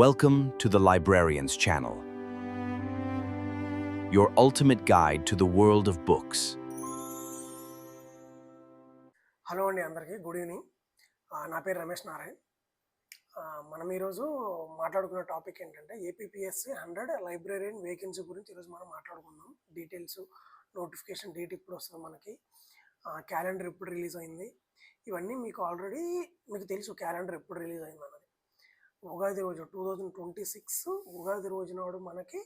Welcome to the Librarians Channel, your ultimate guide to the world of books. Hello అండి, అందరికీ good evening. నా పేరు రమేష్ నారాయణ్. మనం ఈరోజు మాట్లాడుకున్న టాపిక్ ఏంటంటే ఏపీపీఎస్సీ 100 లైబ్రరీన్ వేకెన్సీ గురించి ఈరోజు మనం మాట్లాడుకుందాం. డీటెయిల్స్, నోటిఫికేషన్ డేట్ ఇప్పుడు వస్తుంది, మనకి క్యాలెండర్ ఎప్పుడు రిలీజ్ అయింది, ఇవన్నీ మీకు ఆల్రెడీ తెలుసు. క్యాలెండర్ ఎప్పుడు రిలీజ్ అయింది అన్నది ఉగాది రోజు 2026 ఉగాది రోజు నాడు మనకి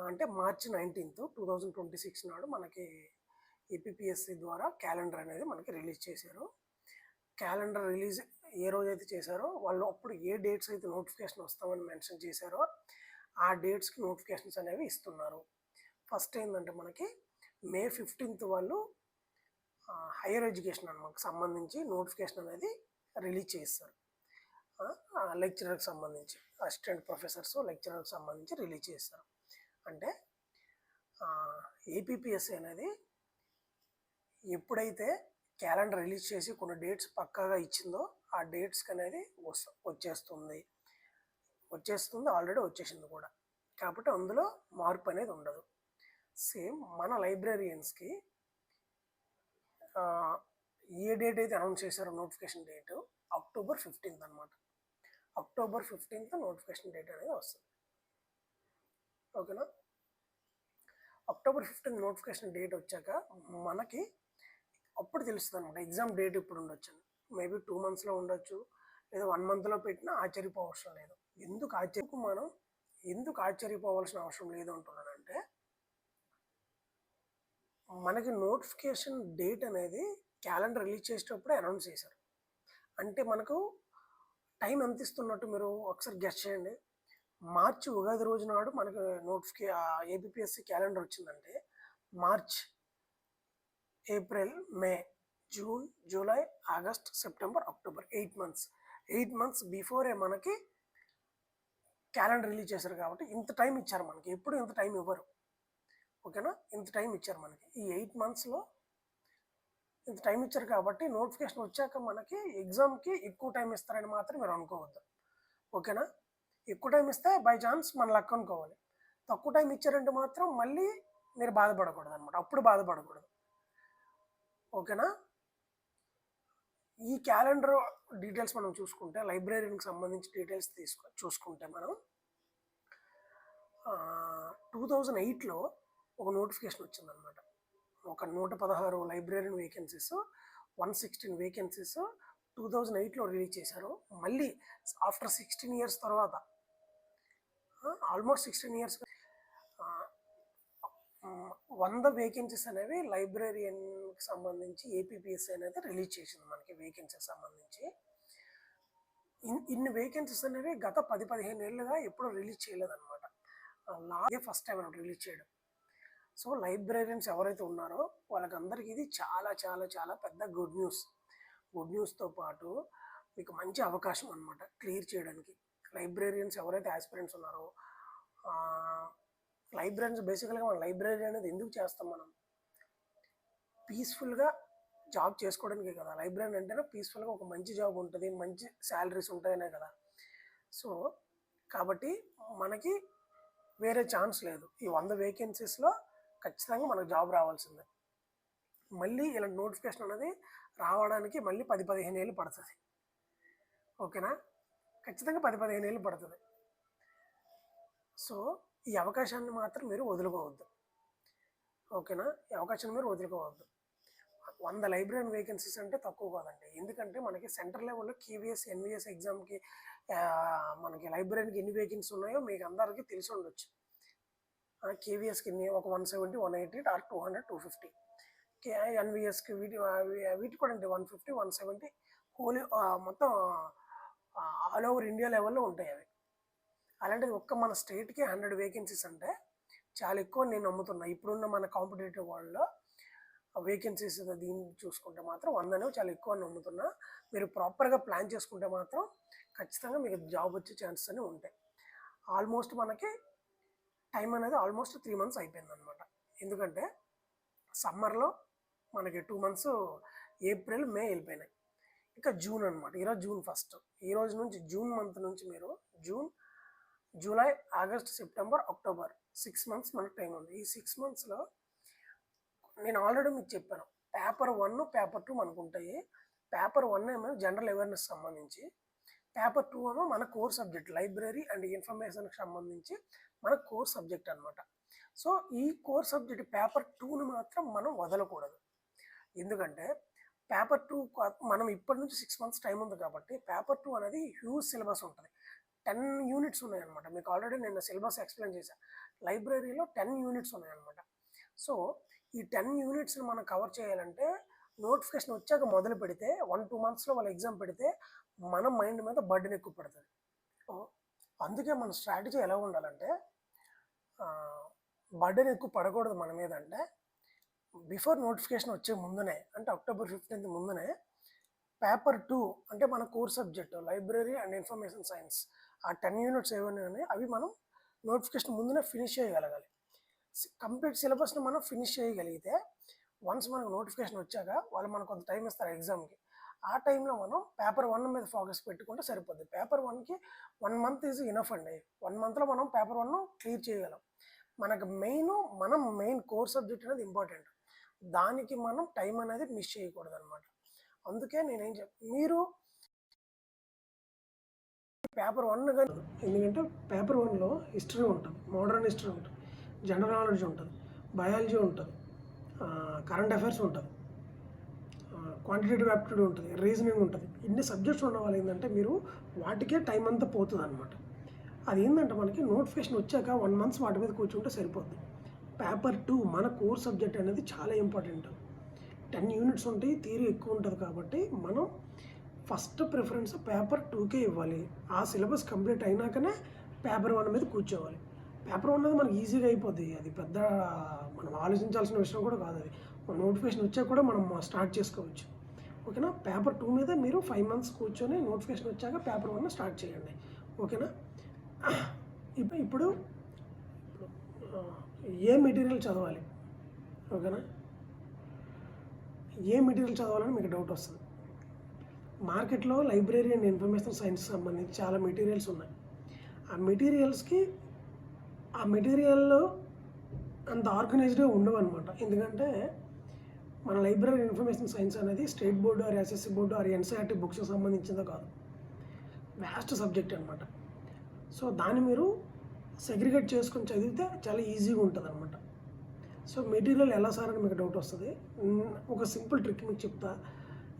అంటే మార్చి 19th 2026 నాడు మనకి ఏపీపీఎస్సీ ద్వారా క్యాలెండర్ అనేది మనకి రిలీజ్ చేశారు. క్యాలెండర్ రిలీజ్ ఏ రోజైతే చేశారో వాళ్ళు అప్పుడు ఏ డేట్స్ అయితే నోటిఫికేషన్ వస్తామని మెన్షన్ చేశారో ఆ డేట్స్కి నోటిఫికేషన్స్ అనేవి ఇస్తున్నారు. ఫస్ట్ ఏంటంటే మనకి మే 15th వాళ్ళు హైయర్ ఎడ్యుకేషన్ మనకు సంబంధించి నోటిఫికేషన్ అనేది రిలీజ్ చేస్తారు. లెక్చరర్కి సంబంధించి అసిస్టెంట్ ప్రొఫెసర్స్ లెక్చరర్కి సంబంధించి రిలీజ్ చేస్తారు. అంటే ఏపీపీఎస్సీ అనేది ఎప్పుడైతే క్యాలెండర్ రిలీజ్ చేసి కొన్ని డేట్స్ పక్కాగా ఇచ్చిందో ఆ డేట్స్కి అనేది వచ్చేస్తుంది. ఆల్రెడీ వచ్చేసింది కూడా, కాబట్టి అందులో మార్పు అనేది ఉండదు. సేమ్ మన లైబ్రరియన్స్కి ఏ డేట్ అయితే అనౌన్స్ చేశారో నోటిఫికేషన్ డేట్ అక్టోబర్ 15th అనమాట. అక్టోబర్ 15th నోటిఫికేషన్ డేట్ అనేది వస్తుంది. ఓకేనా? అక్టోబర్ 15th నోటిఫికేషన్ డేట్ వచ్చాక మనకి అప్పుడు తెలుస్తుంది అనమాట ఎగ్జామ్ డేట్ ఇప్పుడు ఉండొచ్చు. మేబీ 2 monthsలో ఉండొచ్చు, లేదా 1 monthలో పెట్టినా ఆశ్చర్యపోవసరం లేదు. ఎందుకు ఆశ్చర్యపోవాల్సిన అవసరం లేదు అంటున్నానంటే, మనకి నోటిఫికేషన్ డేట్ అనేది క్యాలెండర్ రిలీజ్ చేసేటప్పుడే అనౌన్స్ చేశారు. అంటే మనకు టైం ఎంత ఇస్తున్నట్టు మీరు ఒకసారి గెస్ చేయండి. మార్చి ఉగాది రోజు నాడు మనకి ఏపీపీఎస్సీ క్యాలెండర్ వచ్చిందంటే March, April, May, June, July, August, September, October 8 months before మనకి క్యాలెండర్ రిలీజ్ చేశారు. కాబట్టి ఇంత టైం ఇచ్చారు మనకి. ఎప్పుడు ఇంత టైం ఇవ్వరు. ఓకేనా? ఇంత టైం ఇచ్చారు మనకి. ఈ 8 monthsలో ఇంత టైం ఇచ్చారు కాబట్టి నోటిఫికేషన్ వచ్చాక మనకి ఎగ్జామ్కి ఎక్కువ టైం ఇస్తారని మాత్రం మీరు అనుకోవద్దు. ఓకేనా? ఎక్కువ టైం ఇస్తే బై ఛాన్స్ మన లక్ అనుకోవాలి. తక్కువ టైం ఇచ్చారంటే మాత్రం మళ్ళీ మీరు బాధపడకూడదు అనమాట. అప్పుడు బాధపడకూడదు. ఓకేనా? ఈ క్యాలెండర్ డీటెయిల్స్ మనం చూసుకుంటే, లైబ్రరీకి సంబంధించి డీటెయిల్స్ చూసుకుంటే మనం 2008లో ఒక నోటిఫికేషన్ వచ్చిందనమాట. ఒక 116 లైబ్రరీ వేకెన్సీస్, 116 వేకెన్సీస్ 2008లో రిలీజ్ చేశారు. మళ్ళీ ఆఫ్టర్ 16 years తర్వాత, ఆల్మోస్ట్ 16 years 100 వేకెన్సీస్ అనేవి లైబ్రరీకి సంబంధించి ఏపీపీఎస్సీ అనేది రిలీజ్ చేసింది మనకి. వేకెన్సీకి సంబంధించి ఇన్ని వేకెన్సీస్ అనేవి గత 10-15 ఏళ్ళుగా ఎప్పుడూ రిలీజ్ చేయలేదన్నమాట. లాగే ఫస్ట్ టైం రిలీజ్ చేయడం. సో లైబ్రరీన్స్ ఎవరైతే ఉన్నారో వాళ్ళకందరికీ ఇది చాలా చాలా చాలా పెద్ద గుడ్ న్యూస్తో పాటు మీకు మంచి అవకాశం అనమాట క్లియర్ చేయడానికి. లైబ్రరీన్స్ ఎవరైతే ఆస్పిరెంట్స్ ఉన్నారో, లైబ్రరీన్స్ బేసికల్గా మన లైబ్రరీ అనేది ఎందుకు చేస్తాం? మనం పీస్ఫుల్గా జాబ్ చేసుకోవడానికే కదా. లైబ్రరీ అంటేనే పీస్ఫుల్గా ఒక మంచి జాబ్ ఉంటుంది, మంచి శాలరీస్ ఉంటాయనే కదా. సో కాబట్టి మనకి వేరే ఛాన్స్ లేదు. ఈ 100 వేకెన్సీస్లో ఖచ్చితంగా మనకు జాబ్ రావాల్సిందే. మళ్ళీ ఇలాంటి నోటిఫికేషన్ అనేది రావడానికి మళ్ళీ 10-15 ఏళ్ళు పడుతుంది. ఓకేనా? ఖచ్చితంగా 10-15 ఏళ్ళు పడుతుంది. సో ఈ అవకాశాన్ని మాత్రం మీరు వదులుకోవద్దు. ఓకేనా? ఈ అవకాశాన్ని మీరు వదులుకోవద్దు. 100 లైబ్రరీ వేకెన్సీస్ అంటే తక్కువ కాదండి. ఎందుకంటే మనకి సెంటర్ లెవెల్లో కేవీఎస్, ఎన్విఎస్ ఎగ్జామ్కి మనకి లైబ్రరీకి ఎన్ని వేకెన్సీ ఉన్నాయో మీకు అందరికీ తెలిసి ఉండొచ్చు. కేవీఎస్కి ఒక 170, 180 ఆర్ 200, 250. ఎన్విఎస్కి వీటి కూడా అంటే 150, 170 హోలీ మొత్తం ఆల్ ఓవర్ ఇండియా లెవెల్లో ఉంటాయి అవి. అలాంటిది ఒక్క మన స్టేట్కి 100 వేకెన్సీస్ అంటే చాలా ఎక్కువ నేను నమ్ముతున్నా. ఇప్పుడున్న మన కాంపిటేటివ్ వరల్డ్లో వేకెన్సీస్ దీన్ని చూసుకుంటే మాత్రం 100 అనేవి చాలా ఎక్కువ నమ్ముతున్నా. మీరు ప్రాపర్గా ప్లాన్ చేసుకుంటే మాత్రం ఖచ్చితంగా మీకు జాబ్ వచ్చే ఛాన్సెస్ అనేవి ఉంటాయి. ఆల్మోస్ట్ మనకి టైం అనేది ఆల్మోస్ట్ 3 months అయిపోయింది అనమాట. ఎందుకంటే సమ్మర్లో మనకి 2 months ఏప్రిల్, మే వెళ్ళిపోయినాయి. ఇంకా జూన్ అనమాట. ఈరోజు జూన్ 1. ఈ రోజు నుంచి జూన్ మంత్ నుంచి మీరు June July, August, September, October 6 months మనకు టైం ఉంది. ఈ 6 మంత్స్‌లో నేను ఆల్రెడీ మీకు చెప్పాను. Paper 1, paper 2 మనకుంటాయి. పేపర్ 1 ఏమో జనరల్ అవేర్‌నెస్ సంబంధించి. పేపర్ 2 ఏమో మన కోర్ సబ్జెక్ట్ లైబ్రరీ అండ్ ఇన్ఫర్మేషన్‌కి సంబంధించి మన కోర్ సబ్జెక్ట్ అనమాట. సో, ఈ కోర్ సబ్జెక్ట్ పేపర్ 2ని మాత్రం మనం వదలకూడదు. ఎందుకంటే పేపర్ 2 మనం ఇప్పటి నుంచి 6 మంత్స్ టైం ఉంది కాబట్టి పేపర్ 2 అనేది హ్యూజ్ సిలబస్ ఉంటుంది. 10 యూనిట్స్ ఉన్నాయన్నమాట. మీకు ఆల్రెడీ నేను సిలబస్ ఎక్స్‌ప్లెయిన్ చేశాను. లైబ్రరీలో 10 యూనిట్స్ ఉన్నాయన్నమాట. సో, ఈ 10 యూనిట్స్‌ని మనం కవర్ చేయాలంటే నోటిఫికేషన్ వచ్చాక మొదలు పెడితే 1, 2 మంత్స్‌లో వాళ్ళు ఎగ్జామ్ పెడితే మన మైండ్ మీద బర్డెన్ ఎక్కువ పడుతుంది. సో, అందుకే మన స్ట్రాటజీ ఎలా ఉండాలంటే బర్డెన్ ఎక్కువ పడకూడదు మన మీద. అంటే బిఫోర్ నోటిఫికేషన్ వచ్చే ముందునే, అంటే అక్టోబర్ 15 ముందునే పేపర్ 2 అంటే మన core subject library and information science ఆ 10 యూనిట్స్ ఏవైనా ఉన్నాయి అవి మనం నోటిఫికేషన్ ముందునే ఫినిష్ చేయగలగాలి. కంప్లీట్ సిలబస్ని మనం ఫినిష్ చేయగలిగితే వన్స్ మనకు నోటిఫికేషన్ వచ్చాక వాళ్ళు మనకు కొంత టైం ఇస్తారు ఎగ్జామ్కి. ఆ టైంలో మనం పేపర్ 1 మీద ఫోకస్ పెట్టుకుంటే సరిపోద్ది. పేపర్ 1కి 1 మంత్ ఈజ్ ఇనఫ్ అండి. 1 మంత్లో మనం పేపర్ 1 క్లియర్ చేయగలం. మనకు మెయిన్ కోర్ సబ్జెక్ట్ అనేది ఇంపార్టెంట్. దానికి మనం టైం అనేది మిస్ చేయకూడదు అనమాట. అందుకే నేనేం మీరు పేపర్ 1 కానీ, ఎందుకంటే పేపర్ 1లో హిస్టరీ ఉంటుంది, మోడర్న్ హిస్టరీ ఉంటుంది, జనరల్ నాలెడ్జ్ ఉంటుంది, బయాలజీ ఉంటుంది, కరెంట్ అఫైర్స్ ఉంటుంది, క్వాంటిటేటివ్ యాప్టిట్యూడ్ ఉంటుంది, రీజనింగ్ ఉంటుంది. ఇన్ని సబ్జెక్ట్స్ ఉన్న వాళ్ళు ఏంటంటే మీరు వాటికే టైం అంతా పోతుంది అనమాట. అది ఏంటంటే మనకి నోటిఫికేషన్ వచ్చాక 1 మంత్స్ వాటి మీద కూర్చుంటే సరిపోద్ది. పేపర్ 2 మన కోర్ సబ్జెక్ట్ అనేది చాలా ఇంపార్టెంట్. 10 యూనిట్స్ ఉంటాయి, థియరీ ఎక్కువ ఉంటుంది కాబట్టి మనం ఫస్ట్ ప్రిఫరెన్స్ పేపర్ 2కే ఇవ్వాలి. ఆ సిలబస్ కంప్లీట్ అయినాకనే పేపర్ 1 మీద కూర్చోవాలి. పేపర్ 1 అనేది మనకి ఈజీగా అయిపోద్ది. అది పెద్ద మనం ఆలోచించాల్సిన విషయం కూడా కాదు. అది నోటిఫికేషన్ వచ్చాక కూడా మనం స్టార్ట్ చేసుకోవచ్చు. ఓకేనా. పేపర్ 2 మీద మీరు 5 మంత్స్ కూర్చొని నోటిఫికేషన్ వచ్చాక పేపర్ 1 స్టార్ట్ చేయండి. ఓకేనా. ఇప్పుడు ఏ మెటీరియల్ చదవాలి, ఓకేనా, ఏ మెటీరియల్ చదవాలని మీకు డౌట్ వస్తుంది. మార్కెట్లో లైబ్రరీ అండ్ ఇన్ఫర్మేషన్ సైన్స్ సంబంధించి చాలా మెటీరియల్స్ ఉన్నాయి. ఆ మెటీరియల్లో అంత ఆర్గనైజ్డ్గా ఉండవు అనమాట. ఎందుకంటే మన లైబ్రరీ ఇన్ఫర్మేషన్ సైన్స్ అనేది state board or SSC board or NCERT books సంబంధించిందో కాదు, వ్యాస్ట్ సబ్జెక్ట్ అనమాట. సో దాన్ని మీరు సెగ్రిగేట్ చేసుకొని చదివితే చాలా ఈజీగా ఉంటుంది అనమాట. సో మెటీరియల్ ఎలా సార్ అని మీకు డౌట్ వస్తుంది. ఒక సింపుల్ ట్రిక్ మీకు చెప్తా.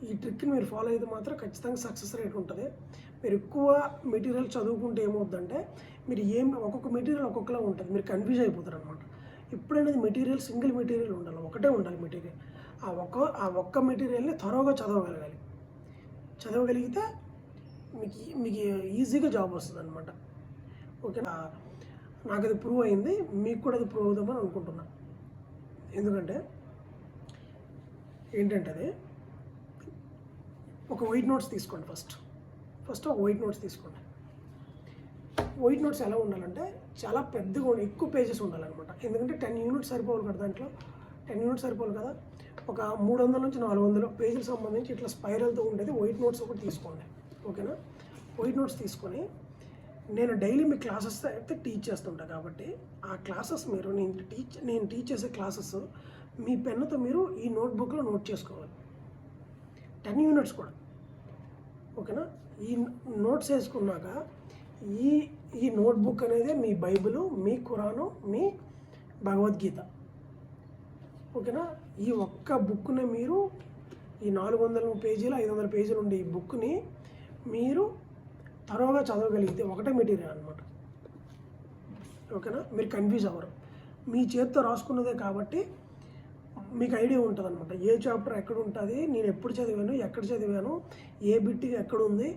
ఈ ట్రిక్ని మీరు ఫాలో అయితే మాత్రం ఖచ్చితంగా సక్సెస్ రేట్ ఉంటుంది. మీరు ఎక్కువ మెటీరియల్ చదువుకుంటే ఏమవుతుందంటే మీరు ఒక్కొక్క మెటీరియల్ ఒక్కొక్కలా ఉంటుంది, మీరు కన్ఫ్యూజ్ అయిపోతారు అనమాట. ఎప్పుడైనా మెటీరియల్ సింగిల్ మెటీరియల్ ఉండాలి, ఒకటే ఉండాలి మెటీరియల్. ఆ ఒక్క మెటీరియల్ని త్వరగా చదవగలిగితే మీకు ఈజీగా జాబ్ వస్తుంది అనమాట. ఓకే. నాకు అది ప్రూవ్ అయింది, మీకు కూడా అది ప్రూవ్ అవుదామని అనుకుంటున్నా. ఎందుకంటే ఏంటంటే అది ఒక వైట్ నోట్స్ తీసుకోండి. ఫస్ట్ ఒక వైట్ నోట్స్ తీసుకోండి. వైట్ నోట్స్ ఎలా ఉండాలంటే చాలా పెద్దగా ఎక్కువ పేజెస్ ఉండాలన్నమాట. ఎందుకంటే 10 యూనిట్స్ సరిపోవాలి కదా, దాంట్లో 10 యూనిట్స్ సరిపోవాలి కదా. ఒక 300 నుంచి 400 పేజీలకు సంబంధించి ఇట్లా స్పైరల్తో ఉండేది వైట్ నోట్స్ ఒకటి తీసుకోండి. ఓకేనా. వైట్ నోట్స్ తీసుకొని నేను డైలీ మీ క్లాసెస్ అయితే టీచ్ చేస్తుంటాను కాబట్టి ఆ క్లాసెస్ మీరు నేను టీచ్ చేసే క్లాసెస్ మీ పెన్నుతో మీరు ఈ నోట్బుక్లో నోట్ చేసుకోవాలి. 10 యూనిట్స్ కూడా. ఓకేనా. ఈ నోట్స్ వేసుకున్నాక ఈ నోట్బుక్ అనేది మీ బైబిలు, మీ ఖురాను, మీ భగవద్గీత. ఓకేనా. ఈ ఒక్క బుక్ని మీరు ఈ 400 పేజీలు 500 పేజీలు ఉండే ఈ బుక్ని మీరు త్వరగా చదవగలిగితే ఒకటే మెటీరియల్ అనమాట. ఓకేనా. మీరు కన్ఫ్యూజ్ అవ్వరు. మీ చేతితో రాసుకున్నదే కాబట్టి మీకు ఐడియా ఉంటుంది అనమాట. ఏ చాప్టర్ ఎక్కడ ఉంటుంది, నేను ఎప్పుడు చదివాను, ఎక్కడ చదివాను, ఏ బిట్ ఎక్కడ ఉంది,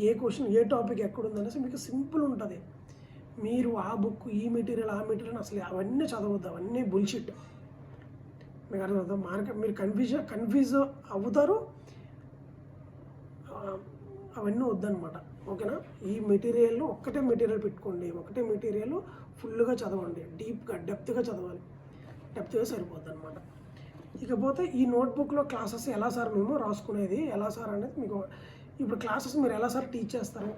ఏ క్వశ్చన్ ఏ టాపిక్ ఎక్కడ ఉంది అనేసి మీకు సింపుల్ ఉంటుంది. మీరు ఆ బుక్ ఈ మెటీరియల్ ఆ మెటీరియల్ అసలు అవన్నీ చదవద్దు, అవన్నీ బుల్షిట్. మీకు అర్థమవుతుంది. మీరు కన్ఫ్యూజ్ అవుతారు, అవన్నీ వద్దనమాట. ఓకేనా. ఈ మెటీరియల్ ఒక్కటే మెటీరియల్ పెట్టుకోండి, ఒకటే మెటీరియల్ ఫుల్గా చదవండి, డెప్త్గా చదవాలి. డెప్త్గా సరిపోద్ది అనమాట. ఇకపోతే ఈ నోట్బుక్లో క్లాసెస్ ఎలా సార్ మేము రాసుకునేది ఎలా సార్ అనేది మీకు ఇప్పుడు క్లాసెస్ మీరు ఎలా సార్ టీచ్ చేస్తారు,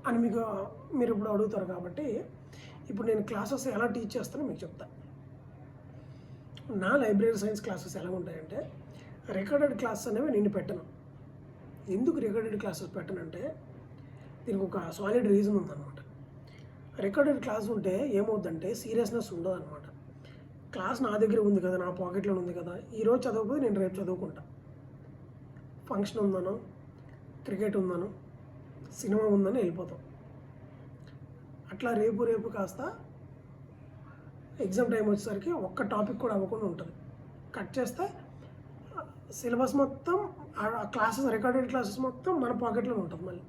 అని మీరు ఇప్పుడు అడుగుతారు కాబట్టి ఇప్పుడు నేను క్లాసెస్ ఎలా టీచ్ చేస్తానో మీకు చెప్తాను. నా లైబ్రరీ సైన్స్ క్లాసెస్ ఎలా ఉంటాయంటే రికార్డెడ్ క్లాసెస్ అనేవి నేను పెట్టను. ఎందుకు రికార్డెడ్ క్లాసెస్ పెట్టనంటే దీనికి ఒక సాలిడ్ రీజన్ ఉందన్నమాట. రికార్డెడ్ క్లాస్ ఉంటే ఏమవుద్దంటే సీరియస్నెస్ ఉండదు అనమాట. క్లాస్ నా దగ్గర ఉంది కదా, నా పాకెట్లో ఉంది కదా, ఈరోజు చదవకపోతే నేను రేపు చదువుకుంటా. ఫంక్షన్ ఉందనో, క్రికెట్ ఉందనో, సినిమా ఉందని వెళ్ళిపోతాం. అట్లా రేపు కాస్త ఎగ్జామ్ టైం వచ్చేసరికి ఒక్క టాపిక్ కూడా అవ్వకుండా ఉంటుంది. కట్ చేస్తే సిలబస్ మొత్తం క్లాసెస్, రికార్డెడ్ క్లాసెస్ మొత్తం మన పాకెట్లో ఉంటుంది మళ్ళీ.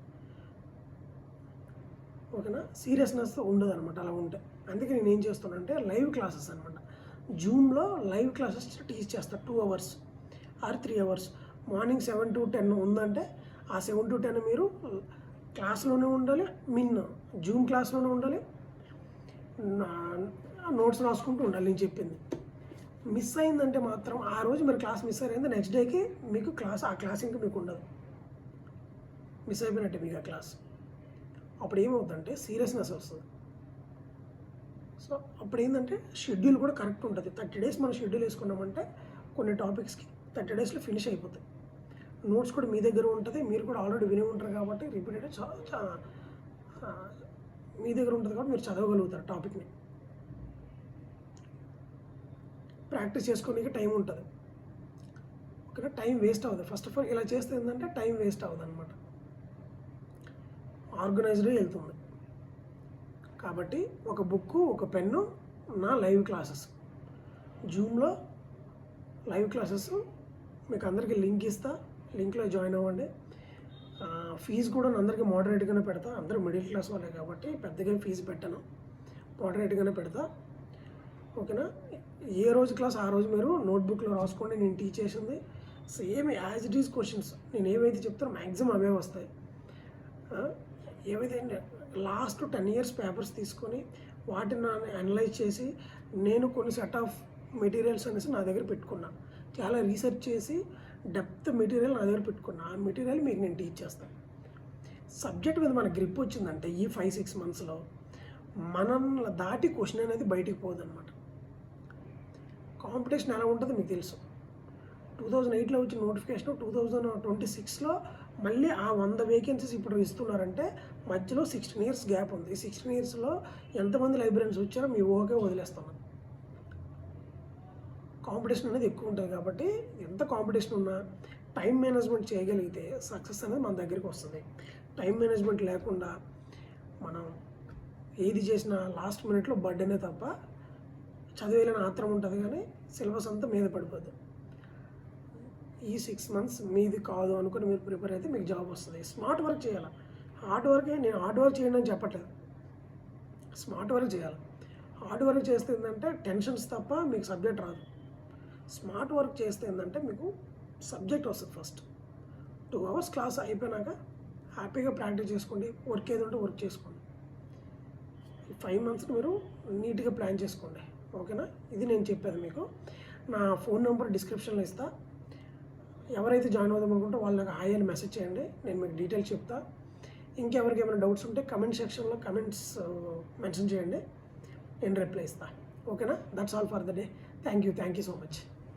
ఓకేనా? సీరియస్నెస్ ఉండదు అనమాట అలా ఉంటే. అందుకే నేను ఏం చేస్తానంటే లైవ్ క్లాసెస్ అనమాట. జూమ్లో లైవ్ క్లాసెస్ టీచ్ చేస్తాను 2 hours or 3 hours. Morning 7 to 10 ఉందంటే ఆ 7 to 10 మీరు క్లాస్లోనే ఉండాలి, జూమ్ క్లాస్లోనే ఉండాలి, నోట్స్ రాసుకుంటూ ఉండాలి నేను చెప్పింది. మిస్ అయిందంటే మాత్రం ఆ రోజు మీరు క్లాస్ మిస్ అయింది, నెక్స్ట్ డేకి మీకు ఆ క్లాస్ ఇంకా మీకు ఉండదు, మిస్ అయిపోయినట్టే మీకు ఆ క్లాస్. అప్పుడు ఏమవుతుందంటే సీరియస్నెస్ వస్తుంది. సో అప్పుడు ఏంటంటే షెడ్యూల్ కూడా కరెక్ట్ ఉంటుంది. 30 days మనం షెడ్యూల్ వేసుకున్నామంటే కొన్ని టాపిక్స్కి 30 daysలో ఫినిష్ అయిపోతాయి. నోట్స్ కూడా మీ దగ్గర ఉంటుంది, మీరు కూడా ఆల్రెడీ విని ఉంటారు కాబట్టి రిపీటెడ్ మీ దగ్గర ఉంటుంది కాబట్టి మీరు చదవగలుగుతారు. టాపిక్ని ప్రాక్టీస్ చేసుకోవడానికి టైం ఉంటుంది. ఓకేనా? టైం వేస్ట్ అవ్వదు. ఫస్ట్ ఆఫ్ ఆల్ ఇలా చేస్తే ఏంటంటే టైం వేస్ట్ అవ్వదు అనమాట, ఆర్గనైజ్డ్గా వెళ్తుంది. కాబట్టి ఒక బుక్, ఒక పెన్ను, నా లైవ్ క్లాసెస్, జూమ్లో లైవ్ క్లాసెస్ మీకు అందరికీ లింక్ ఇస్తా, లింక్లో జాయిన్ అవ్వండి. ఫీజు కూడా అందరికీ మోడరేట్గానే పెడతా. అందరూ మిడిల్ క్లాస్ వాళ్ళే కాబట్టి పెద్దగా ఫీజు పెట్టను, మోడరేట్గానే పెడతా. ఓకేనా? ఏ రోజు క్లాస్ ఆ రోజు మీరు నోట్బుక్లో రాసుకోండి. నేను టీచ్ చేసింది same as it is questions. నేను ఏవైతే చెప్తానో మ్యాక్సిమం అవే వస్తాయి. ఏవైతే లాస్ట్ 10 years పేపర్స్ తీసుకొని వాటిని అనలైజ్ చేసి నేను కొన్ని సెట్ ఆఫ్ మెటీరియల్స్ అనేసి నా దగ్గర పెట్టుకున్నా. చాలా రీసెర్చ్ చేసి డెప్త్ మెటీరియల్ నా దగ్గర పెట్టుకున్నా. ఆ మెటీరియల్ మీకు నేను టీచ్ చేస్తాను. సబ్జెక్ట్ మీద మన గ్రిప్ వచ్చిందంటే ఈ 5-6 monthsలో మనల్ని దాటి క్వశ్చన్ అనేది బయటికి పోదన్నమాట. కాంపిటీషన్ ఎలా ఉంటుందో మీకు తెలుసు. 2008లో వచ్చిన నోటిఫికేషన్ 2026లో మళ్ళీ ఆ 100 vacancies ఇప్పుడు ఇస్తున్నారంటే మధ్యలో 16 years గ్యాప్ ఉంది. ఈ 16 yearsలో ఎంతమంది లైబ్రరీన్స్ వచ్చారో మీ ఊహకే వదిలేస్తున్నాను. కాంపిటీషన్ అనేది ఎక్కువ ఉంటుంది కాబట్టి ఎంత కాంపిటీషన్ ఉన్నా టైం మేనేజ్మెంట్ చేయగలిగితే సక్సెస్ అనేది మన దగ్గరికి వస్తుంది. టైం మేనేజ్మెంట్ లేకుండా మనం ఏది చేసినా లాస్ట్ మినిట్లో బర్త్డేనే తప్ప చదివేయాలని ఆత్రం ఉంటుంది, కానీ సిలబస్ అంతా మీద పడిపోద్ది. ఈ 6 months మీది కాదు అనుకుని మీరు ప్రిపేర్ అయితే మీకు జాబ్ వస్తుంది. స్మార్ట్ వర్క్ చేయాలి. హార్డ్ వర్కే, నేను హార్డ్ వర్క్ చేయండి అని చెప్పట్లేదు, స్మార్ట్ వర్క్ చేయాలి. హార్డ్ వర్క్ చేస్తే ఏంటంటే టెన్షన్స్ తప్ప మీకు సబ్జెక్ట్ రాదు. స్మార్ట్ వర్క్ చేస్తే ఏంటంటే మీకు సబ్జెక్ట్ వస్తుంది. ఫస్ట్ 2 hours క్లాస్ అయిపోయినాక హ్యాపీగా ప్రాక్టీస్ చేసుకోండి. వర్క్ ఏది ఉంటే వర్క్ చేసుకోండి. ఈ 5 months మీరు నీట్గా ప్లాన్ చేసుకోండి. ఓకేనా? ఇది నేను చెప్పేది మీకు. నా ఫోన్ నెంబర్ డిస్క్రిప్షన్లో ఇస్తా. ఎవరైతే జాయిన్ అవుదాం అనుకుంటే వాళ్ళు నాకు హాయ్ అని మెసేజ్ చేయండి, నేను మీకు డీటెయిల్స్ చెప్తా. ఇంకెవరికి ఏమైనా డౌట్స్ ఉంటే కమెంట్ సెక్షన్లో కమెంట్స్ మెన్షన్ చేయండి, నేను రిప్లై ఇస్తాను. ఓకేనా? That's all for the day. Thank you so much.